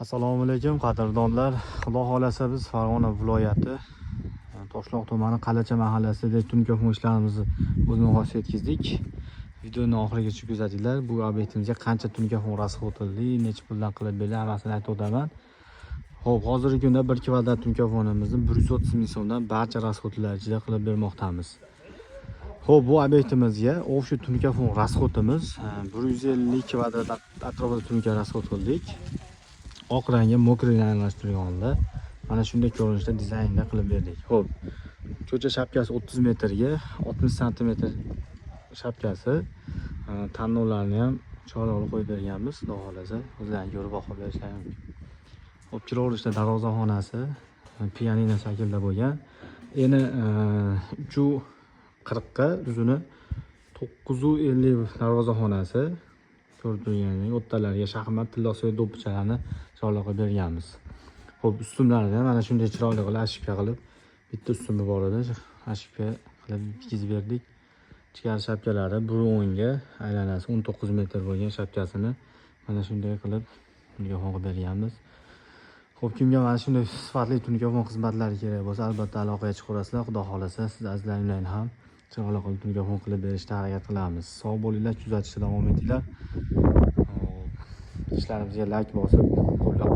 Assalomu alaykum qadrdonlar. Xudo xolasa biz Farg'ona viloyati Toshloq tumani Qalacha mahallasida tungi ishlarimizni o'z nihoyasiga yetkazdik. Videoni oxirigacha kuzatinglar. Bu obyektimizga qancha tungi rasxod o'tildi, necha puldan qilib berdi, hammasini aytib o'taman. Xo'p, hozirgi kunda 1 kvadrat tungi fonimizni 130 ming so'mdan barcha rasxodlar ichida qilib bermoqdamiz. Xo'p, bu obyektimizga o'sha tungi fon rasxodimiz 150 kvadrat atrofida tungi rasxod qildik. Oq rangga mokriyni aralashtirganda mana shunday ko'rinishda dizaynda qilib berdik. Xo'p, ko'cha shapkasi 30 metrga 60 sm shapkasi, tanlovlarni ham chorali qo'yib berganmiz. Xudo xolasa o'zlaringiz ko'rib baho berishlari mumkin. Xo'p, kiraverishda darvozaxonasi pianino shaklda bo'lgan. Endi 340 ga uzuni 950 darvozaxonasi. Ko'rib turganingizdek, o'rtalariga shaxmat, tillosoy do'ppichalarni chiroyli qilib berganmiz. Xo'p, ustunlarida mana shunday chiroyli qilib ashika qilib bitta ustuni bor edi, ashika qilib bitkizib berdik. Ichkari shapkalari bir o'ngga aylanasi 19 metr bo'lgan shapkasini mana shunday qilib tungi berganmiz. Xo'p, kimga mana shunday sifatli tungi xizmatlari kerak bo'lsa, albatta aloqaga chiqaverasizlar. Xudo xolasa siz azizlaringlar ham chiroyli qilib tungi qilib berishga harakat qilamiz. Sog' bo'linglar, kuzatishda davom etinglar. İşlerimizga like bosib qo'llab